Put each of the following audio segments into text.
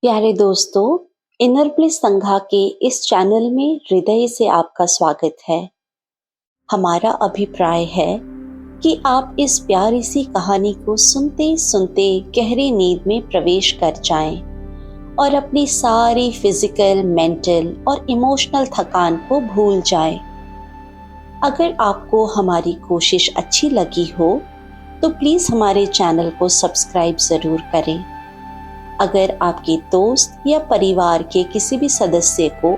प्यारे दोस्तों, inner bliss संघा के इस चैनल में हृदय से आपका स्वागत है। हमारा अभिप्राय है कि आप इस प्यारी सी कहानी को सुनते सुनते गहरी नींद में प्रवेश कर जाएं और अपनी सारी फिजिकल, मेंटल और इमोशनल थकान को भूल जाएं। अगर आपको हमारी कोशिश अच्छी लगी हो तो प्लीज हमारे चैनल को सब्सक्राइब जरूर करें। अगर आपके दोस्त या परिवार के किसी भी सदस्य को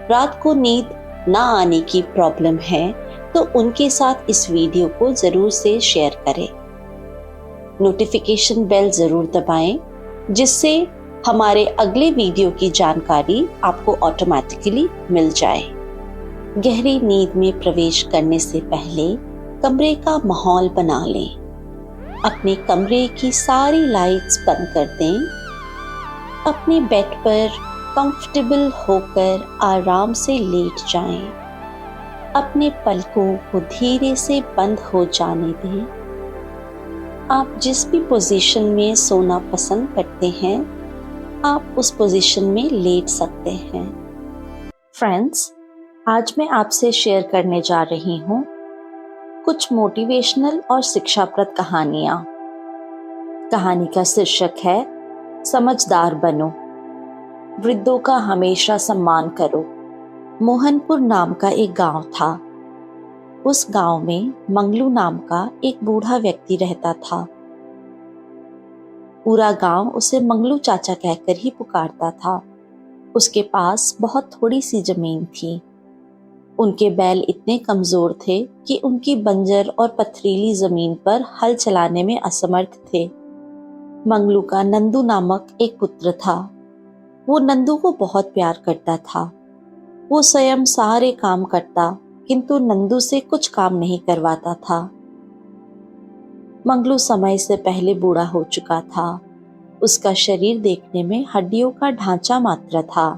रात को नींद ना आने की प्रॉब्लम है तो उनके साथ इस वीडियो को जरूर से शेयर करें। नोटिफिकेशन बेल जरूर दबाएं जिससे हमारे अगले वीडियो की जानकारी आपको ऑटोमेटिकली मिल जाए। गहरी नींद में प्रवेश करने से पहले कमरे का माहौल बना लें। अपने कमरे की सारी लाइट्स बंद कर दें। अपने बेड पर कंफर्टेबल होकर आराम से लेट जाएं। अपने पलकों को धीरे से बंद हो जाने दें। आप जिस भी पोजीशन में सोना पसंद करते हैं, आप उस पोजीशन में लेट सकते हैं। फ्रेंड्स, आज मैं आपसे शेयर करने जा रही हूँ कुछ मोटिवेशनल और शिक्षाप्रद कहानियाँ। कहानी का शीर्षक है समझदार बनो, वृद्धों का हमेशा सम्मान करो। मोहनपुर नाम का एक गांव था। उस गांव में मंगलू नाम का एक बूढ़ा व्यक्ति रहता था। पूरा गांव उसे मंगलू चाचा कहकर ही पुकारता था। उसके पास बहुत थोड़ी सी जमीन थी। उनके बैल इतने कमजोर थे कि उनकी बंजर और पथरीली जमीन पर हल चलाने में असमर्थ थे। मंगलू का नंदू नामक एक पुत्र था। वो नंदू को बहुत प्यार करता था। वो स्वयं सारे काम करता किंतु नंदू से कुछ काम नहीं करवाता था। मंगलू समय से पहले बूढ़ा हो चुका था। उसका शरीर देखने में हड्डियों का ढांचा मात्र था।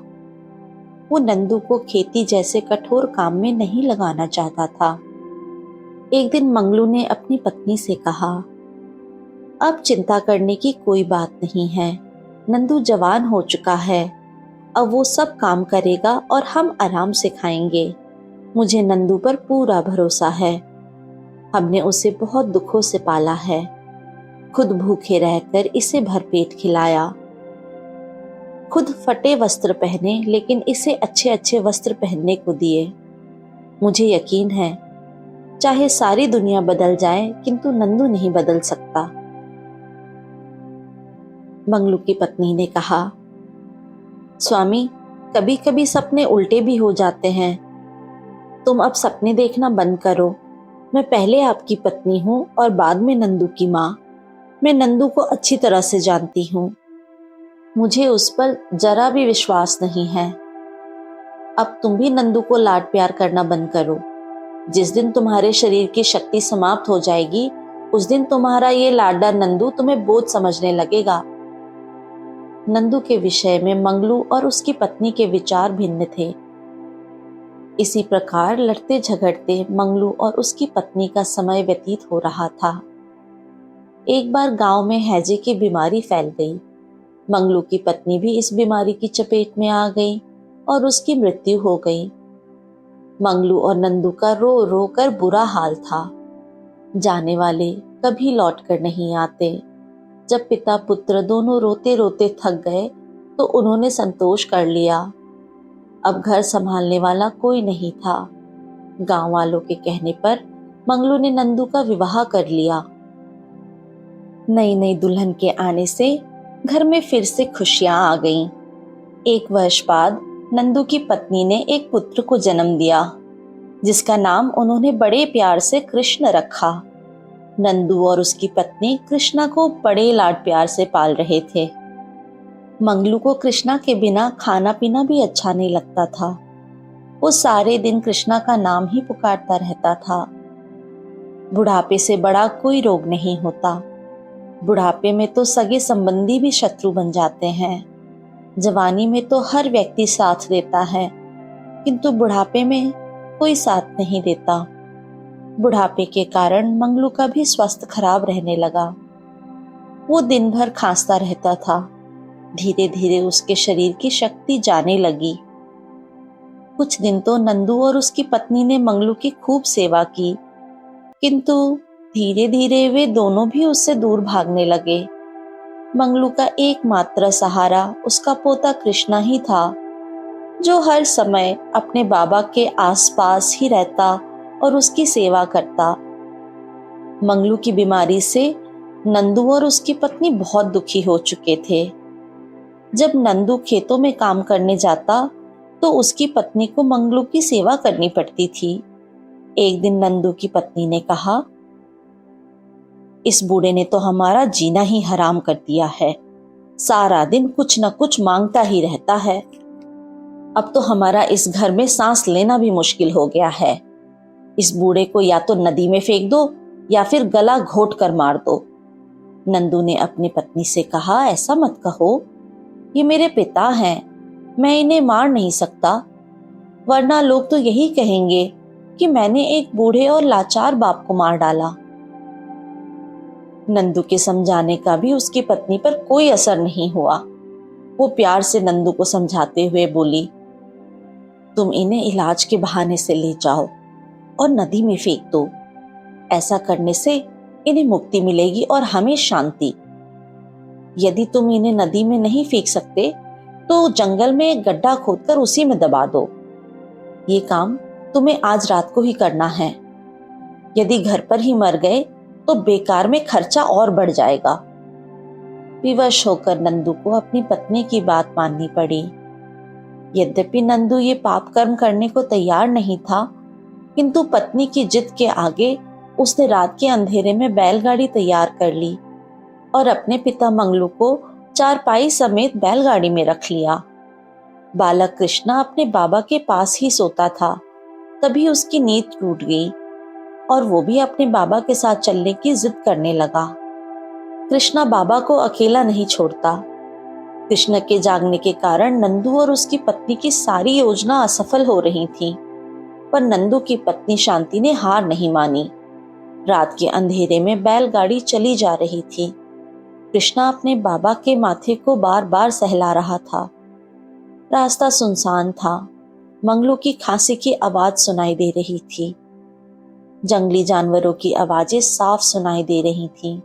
वो नंदू को खेती जैसे कठोर काम में नहीं लगाना चाहता था। एक दिन मंगलू ने अपनी पत्नी से कहा, अब चिंता करने की कोई बात नहीं है। नंदू जवान हो चुका है। अब वो सब काम करेगा और हम आराम से खाएंगे। मुझे नंदू पर पूरा भरोसा है। हमने उसे बहुत दुखों से पाला है। खुद भूखे रहकर इसे भरपेट खिलाया। खुद फटे वस्त्र पहने लेकिन इसे अच्छे अच्छे वस्त्र पहनने को दिए। मुझे यकीन है चाहे सारी दुनिया बदल जाए किंतु नंदू नहीं बदल सकता। मंगलू की पत्नी ने कहा, स्वामी, कभी कभी सपने उल्टे भी हो जाते हैं। तुम अब सपने देखना बंद करो। मैं पहले आपकी पत्नी हूँ और बाद में नंदू की माँ। मैं नंदू को अच्छी तरह से जानती हूँ। मुझे उस पर जरा भी विश्वास नहीं है। अब तुम भी नंदू को लाड प्यार करना बंद करो। जिस दिन तुम्हारे शरीर की शक्ति समाप्त हो जाएगी उस दिन तुम्हारा ये लाडला नंदू तुम्हें बोझ समझने लगेगा। नंदू के विषय में मंगलू और उसकी पत्नी के विचार भिन्न थे। इसी प्रकार लड़ते झगड़ते मंगलू और उसकी पत्नी का समय व्यतीत हो रहा था। एक बार गांव में हैजे की बीमारी फैल गई। मंगलू की पत्नी भी इस बीमारी की चपेट में आ गई और उसकी मृत्यु हो गई। मंगलू और नंदू का रो रो कर बुरा हाल था। जाने वाले कभी लौट कर नहीं आते। जब पिता पुत्र दोनों रोते रोते थक गए तो उन्होंने संतोष कर लिया। अब घर संभालने वाला कोई नहीं था। गांव वालों के कहने पर मंगलू ने नंदू का विवाह कर लिया। नई नई दुल्हन के आने से घर में फिर से खुशियां आ गईं। एक वर्ष बाद नंदू की पत्नी ने एक पुत्र को जन्म दिया जिसका नाम उन्होंने बड़े प्यार से कृष्ण रखा। नंदू और उसकी पत्नी कृष्णा को बड़े लाड प्यार से पाल रहे थे। मंगलू को कृष्णा के बिना खाना पीना भी अच्छा नहीं लगता था। वो सारे दिन कृष्णा का नाम ही पुकारता रहता था। बुढ़ापे से बड़ा कोई रोग नहीं होता। बुढ़ापे में तो सगे संबंधी भी शत्रु बन जाते हैं। जवानी में तो हर व्यक्ति साथ देता है किंतु बुढ़ापे में कोई साथ नहीं देता। बुढ़ापे के कारण मंगलू का भी स्वास्थ्य खराब रहने लगा। वो दिन भर खांसता रहता था। धीरे धीरे उसके शरीर की शक्ति जाने लगी। कुछ दिन तो नंदू और उसकी पत्नी ने मंगलू की खूब सेवा की, किंतु धीरे धीरे वे दोनों भी उससे दूर भागने लगे। मंगलू का एकमात्र सहारा उसका पोता कृष्णा ही था, जो हर समय अपने बाबा के आसपास ही रहता और उसकी सेवा करता। मंगलू की बीमारी से नंदू और उसकी पत्नी बहुत दुखी हो चुके थे। जब नंदू खेतों में काम करने जाता तो उसकी पत्नी को मंगलू की सेवा करनी पड़ती थी। एक दिन नंदू की पत्नी ने कहा, इस बूढ़े ने तो हमारा जीना ही हराम कर दिया है, सारा दिन कुछ न कुछ मांगता ही रहता है। अब तो हमारा इस घर में सांस लेना भी मुश्किल हो गया है। इस बूढ़े को या तो नदी में फेंक दो या फिर गला घोट कर मार दो। नंदू ने अपनी पत्नी से कहा, ऐसा मत कहो, ये मेरे पिता हैं, मैं इन्हें मार नहीं सकता, वरना लोग तो यही कहेंगे कि मैंने एक बूढ़े और लाचार बाप को मार डाला। नंदू के समझाने का भी उसकी पत्नी पर कोई असर नहीं हुआ। वो प्यार से नंदू को समझाते हुए बोली, तुम इन्हें इलाज के बहाने से ले जाओ और नदी में फेंक दो। ऐसा करने से इन्हें मुक्ति मिलेगी और हमें शांति। यदि तुम इन्हें नदी में नहीं फेंक सकते तो जंगल में एक गड्ढा खोदकर उसी में दबा दो। ये काम तुम्हें आज रात को ही करना है। यदि घर पर ही मर गए तो बेकार में खर्चा और बढ़ जाएगा। विवश होकर नंदू को अपनी पत्नी की बात माननी पड़ी। यद्यपि नंदू ये पाप कर्म करने को तैयार नहीं था, किंतु पत्नी की जिद के आगे उसने रात के अंधेरे में बैलगाड़ी तैयार कर ली और अपने पिता मंगलू को चारपाई समेत बैलगाड़ी में रख लिया। बालक कृष्णा अपने बाबा के पास ही सोता था। तभी उसकी नींद टूट गई और वो भी अपने बाबा के साथ चलने की जिद करने लगा। कृष्णा बाबा को अकेला नहीं छोड़ता। कृष्ण के जागने के कारण नंदू और उसकी पत्नी की सारी योजना असफल हो रही थी, पर नंदू की पत्नी शांति ने हार नहीं मानी। रात के अंधेरे में बैलगाड़ी चली जा रही थी। कृष्णा अपने बाबा के माथे को बार बार सहला रहा था। रास्ता सुनसान था। मंगलू की खांसी की आवाज सुनाई दे रही थी। जंगली जानवरों की आवाजें साफ सुनाई दे रही थीं।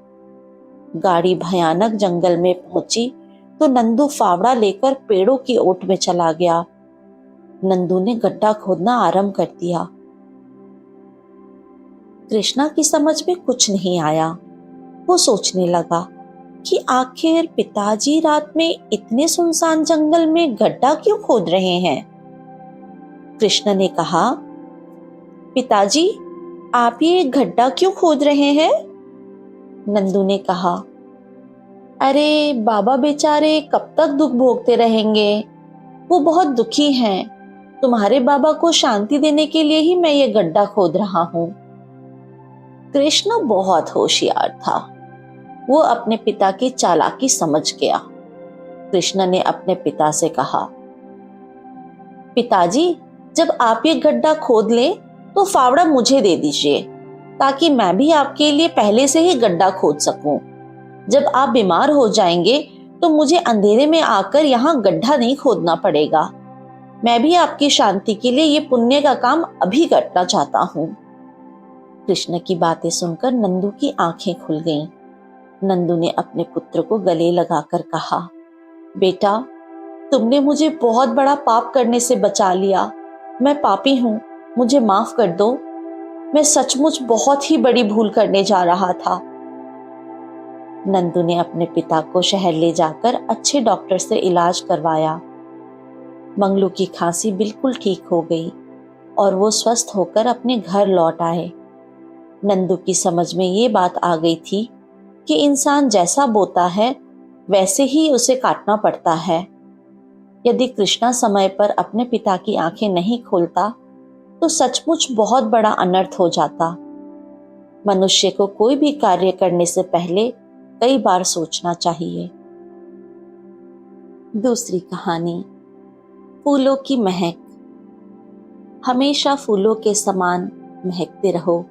गाड़ी भयानक जंगल में पहुंची तो नंदू फावड़ा लेकर पेड़ों की ओट में चला गया। नंदू ने गड्ढा खोदना आरंभ कर दिया। कृष्णा की समझ में कुछ नहीं आया। वो सोचने लगा कि आखिर पिताजी रात में इतने सुनसान जंगल में गड्ढा क्यों खोद रहे हैं। कृष्ण ने कहा, पिताजी, आप ये गड्ढा क्यों खोद रहे हैं? नंदू ने कहा, अरे बाबा बेचारे कब तक दुख भोगते रहेंगे, वो बहुत दुखी हैं। तुम्हारे बाबा को शांति देने के लिए ही मैं ये गड्ढा खोद रहा हूं। कृष्ण बहुत होशियार था। वो अपने पिता की चालाकी समझ गया। कृष्ण ने अपने पिता से कहा, पिताजी, जब आप ये गड्ढा खोद लें तो फावड़ा मुझे दे दीजिए, ताकि मैं भी आपके लिए पहले से ही गड्ढा खोद सकूं। जब आप बीमार हो जाएंगे तो मुझे अंधेरे में आकर यहाँ गड्ढा नहीं खोदना पड़ेगा। मैं भी आपकी शांति के लिए ये पुण्य का काम अभी करना चाहता हूँ। कृष्ण की बातें सुनकर नंदू की आंखें खुल गईं। नंदू ने अपने पुत्र को गले लगाकर कहा, बेटा, तुमने मुझे बहुत बड़ा पाप करने से बचा लिया। मैं पापी हूँ, मुझे माफ कर दो। मैं सचमुच बहुत ही बड़ी भूल करने जा रहा था। नंदू ने अपने पिता को शहर ले जाकर अच्छे डॉक्टर से इलाज करवाया। मंगलू की खांसी बिल्कुल ठीक हो गई और वो स्वस्थ होकर अपने घर लौट आए। नंदू की समझ में ये बात आ गई थी कि इंसान जैसा बोता है वैसे ही उसे काटना पड़ता है। यदि कृष्णा समय पर अपने पिता की आंखें नहीं खोलता तो सचमुच बहुत बड़ा अनर्थ हो जाता। मनुष्य को कोई भी कार्य करने से पहले कई बार सोचना चाहिए। दूसरी कहानी, फूलों की महक। हमेशा फूलों के समान महकते रहो।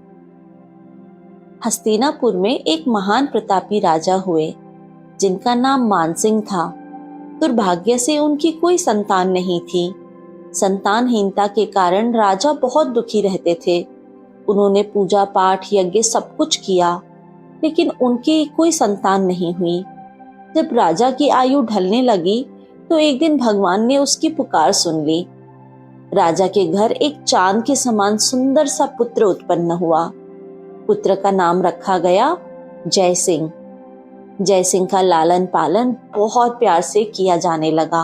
हस्तिनापुर में एक महान प्रतापी राजा हुए, जिनका नाम मानसिंह था। दुर्भाग्य से उनकी कोई संतान नहीं थी। संतानहीनता के कारण राजा बहुत दुखी रहते थे। उन्होंने पूजा पाठ यज्ञ सब कुछ किया, लेकिन उनकी कोई संतान नहीं हुई। जब राजा की आयु ढलने लगी तो एक दिन भगवान ने उसकी पुकार सुन ली। राजा के घर एक चांद के समान सुंदर सा पुत्र उत्पन्न हुआ। पुत्र का नाम रखा गया जय सिंह। जय सिंह का लालन पालन बहुत प्यार से किया जाने लगा।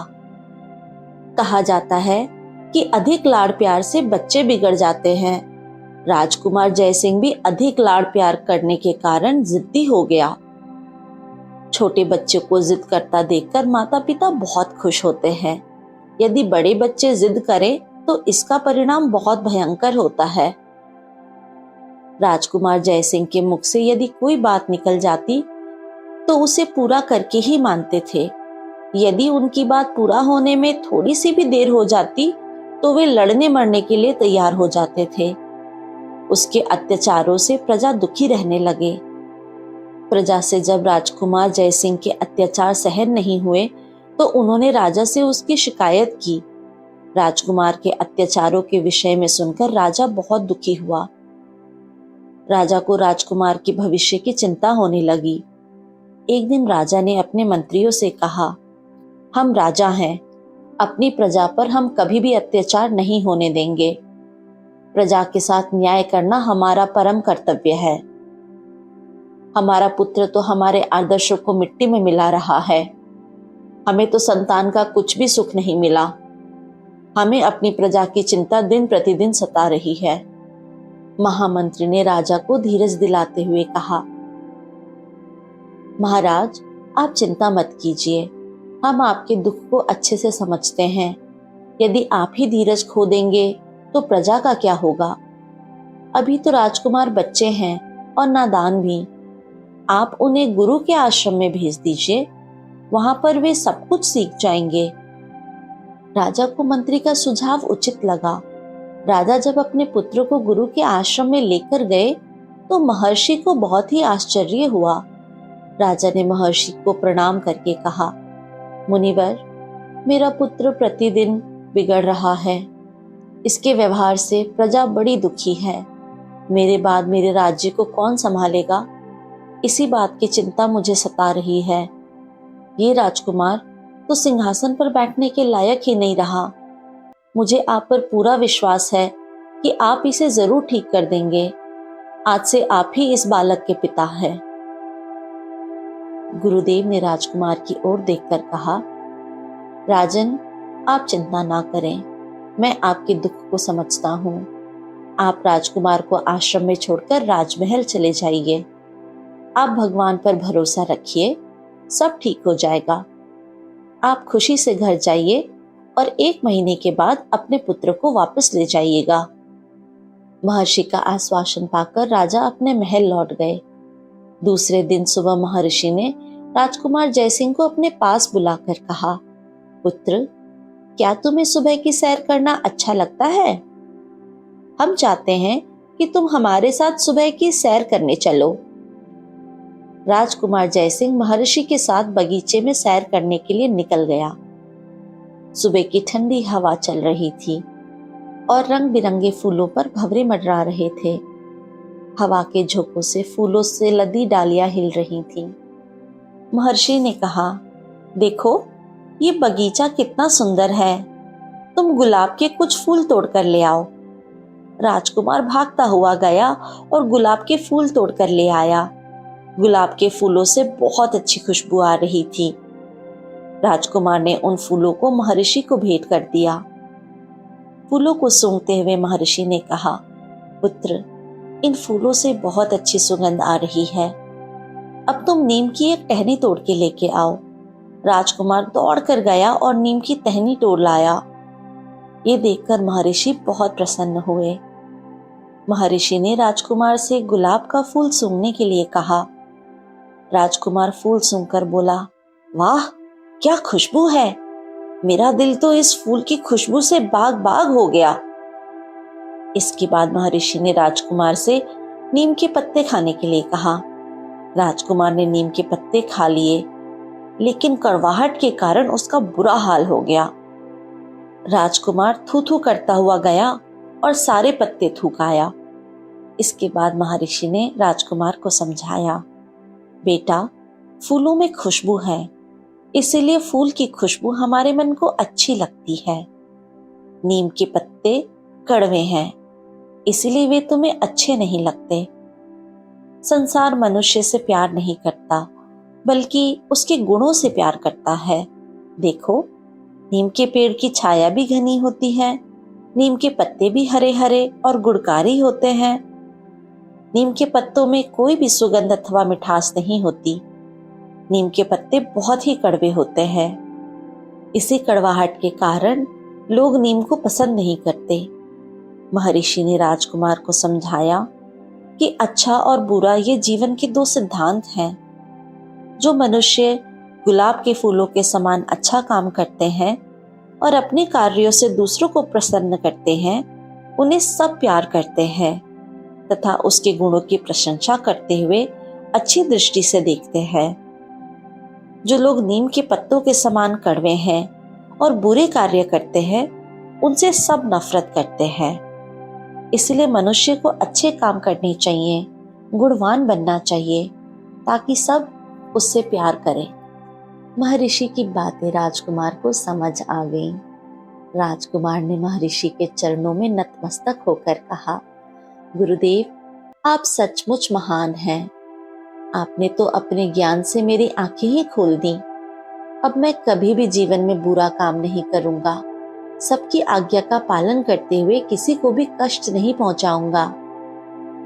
कहा जाता है कि अधिक लाड़ प्यार से बच्चे बिगड़ जाते हैं। राजकुमार जय सिंह भी अधिक लाड़ प्यार करने के कारण जिद्दी हो गया। छोटे बच्चे को जिद करता देखकर माता पिता बहुत खुश होते हैं। यदि बड़े बच्चे जिद करें तो इसका परिणाम बहुत भयंकर होता है। राजकुमार जय सिंह के मुख से यदि कोई बात निकल जाती तो उसे पूरा करके ही मानते थे। यदि उनकी बात पूरा होने में थोड़ी सी भी देर हो जाती तो वे लड़ने मरने के लिए तैयार हो जाते थे। उसके अत्याचारों से प्रजा दुखी रहने लगे। प्रजा से जब राजकुमार जय सिंह के अत्याचार सहन नहीं हुए तो उन्होंने राजा से उसकी शिकायत की। राजकुमार के अत्याचारों के विषय में सुनकर राजा बहुत दुखी हुआ। राजा को राजकुमार के भविष्य की चिंता होने लगी। एक दिन राजा ने अपने मंत्रियों से कहा, हम राजा हैं, अपनी प्रजा पर हम कभी भी अत्याचार नहीं होने देंगे। प्रजा के साथ न्याय करना हमारा परम कर्तव्य है। हमारा पुत्र तो हमारे आदर्शों को मिट्टी में मिला रहा है। हमें तो संतान का कुछ भी सुख नहीं मिला। हमें अपनी प्रजा की चिंता दिन प्रतिदिन सता रही है। महामंत्री ने राजा को धीरज दिलाते हुए कहा, महाराज, आप चिंता मत कीजिए, हम आपके दुख को अच्छे से समझते हैं। यदि आप ही धीरज खो देंगे तो प्रजा का क्या होगा? अभी तो राजकुमार बच्चे हैं और नादान भी। आप उन्हें गुरु के आश्रम में भेज दीजिए, वहां पर वे सब कुछ सीख जाएंगे। राजा को मंत्री का सुझाव उचित लगा। राजा जब अपने पुत्र को गुरु के आश्रम में लेकर गए तो महर्षि को बहुत ही आश्चर्य हुआ। राजा ने महर्षि को प्रणाम करके कहा, मुनिवर, मेरा पुत्र प्रतिदिन बिगड़ रहा है। इसके व्यवहार से प्रजा बड़ी दुखी है। मेरे बाद मेरे राज्य को कौन संभालेगा? इसी बात की चिंता मुझे सता रही है। ये राजकुमार तो सिंहासन पर बैठने के लायक ही नहीं रहा। मुझे आप पर पूरा विश्वास है कि आप इसे जरूर ठीक कर देंगे। आज से आप ही इस बालक के पिता हैं। गुरुदेव ने राजकुमार की ओर देखकर कहा, राजन, आप चिंता ना करें, मैं आपके दुख को समझता हूँ। आप राजकुमार को आश्रम में छोड़कर राजमहल चले जाइए। आप भगवान पर भरोसा रखिए, सब ठीक हो जाएगा। आप खुशी से घर जाइए और 1 महीने के बाद अपने पुत्र को वापस ले जाइएगा। महर्षि का आश्वासन पाकर राजा अपने महल लौट गए। दूसरे दिन सुबह महर्षि ने राजकुमार जयसिंह को अपने पास बुलाकर कहा, पुत्र, क्या तुम्हें सुबह की सैर करना अच्छा लगता है? हम चाहते हैं कि तुम हमारे साथ सुबह की सैर करने चलो। राजकुमार जयसिंह महर्षि के साथ बगीचे में सैर करने के लिए निकल गया। सुबह की ठंडी हवा चल रही थी और रंग बिरंगे फूलों पर भंवरे मंडरा रहे थे। हवा के झोंकों से फूलों से लदी डालियां हिल रही थीं। महर्षि ने कहा, देखो, ये बगीचा कितना सुंदर है। तुम गुलाब के कुछ फूल तोड़कर ले आओ। राजकुमार भागता हुआ गया और गुलाब के फूल तोड़कर ले आया। गुलाब के फूलों से बहुत अच्छी खुशबू आ रही थी। राजकुमार ने उन फूलों को महर्षि को भेंट कर दिया। फूलों को सूंघते हुए महर्षि ने कहा, पुत्र, इन फूलों से बहुत अच्छी सुगंध आ रही है। अब तुम नीम की एक टहनी तोड़ के लेके आओ। राजकुमार दौड़ कर गया और नीम की टहनी तोड़ लाया। ये देखकर महर्षि बहुत प्रसन्न हुए। महर्षि ने राजकुमार से गुलाब का फूल सूंघने के लिए कहा। राजकुमार फूल सूंघकर बोला, वाह, क्या खुशबू है। मेरा दिल तो इस फूल की खुशबू से बाग बाग हो गया। इसके बाद महर्षि ने राजकुमार से नीम के पत्ते खाने के लिए कहा। राजकुमार ने नीम के पत्ते खा लिए। लेकिन कड़वाहट के कारण उसका बुरा हाल हो गया। राजकुमार थू थू करता हुआ गया और सारे पत्ते थूक आया। इसके बाद महर्षि ने राजकुमार को समझाया, बेटा, फूलों में खुशबू है, इसीलिए फूल की खुशबू हमारे मन को अच्छी लगती है। नीम के पत्ते कड़वे हैं, इसीलिए वे तुम्हें अच्छे नहीं लगते। संसार मनुष्य से प्यार नहीं करता, बल्कि उसके गुणों से प्यार करता है। देखो, नीम के पेड़ की छाया भी घनी होती है, नीम के पत्ते भी हरे हरे और गुणकारी होते हैं। नीम के पत्तों में कोई भी सुगंध अथवा मिठास नहीं होती। नीम के पत्ते बहुत ही कड़वे होते हैं। इसी कड़वाहट के कारण लोग नीम को पसंद नहीं करते। महर्षि ने राजकुमार को समझाया कि अच्छा और बुरा ये जीवन के दो सिद्धांत हैं। जो मनुष्य गुलाब के फूलों के समान अच्छा काम करते हैं और अपने कार्यों से दूसरों को प्रसन्न करते हैं, उन्हें सब प्यार करते हैं तथा उसके गुणों की प्रशंसा करते हुए अच्छी दृष्टि से देखते हैं। जो लोग नीम के पत्तों के समान कड़वे हैं और बुरे कार्य करते हैं, उनसे सब नफरत करते हैं। इसलिए मनुष्य को अच्छे काम करने चाहिए, गुणवान बनना चाहिए, ताकि सब उससे प्यार करें। महर्षि की बातें राजकुमार को समझ आ गईं। राजकुमार ने महर्षि के चरणों में नतमस्तक होकर कहा, गुरुदेव, आप सचमुच महान हैं। आपने तो अपने ज्ञान से मेरी आंखें ही खोल दी। अब मैं कभी भी जीवन में बुरा काम नहीं करूंगा। सबकी आज्ञा का पालन करते हुए किसी को भी कष्ट नहीं पहुंचाऊंगा।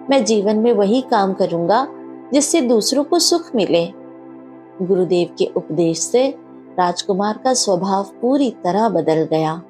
मैं जीवन में वही काम करूंगा जिससे दूसरों को सुख मिले। गुरुदेव के उपदेश से राजकुमार का स्वभाव पूरी तरह बदल गया।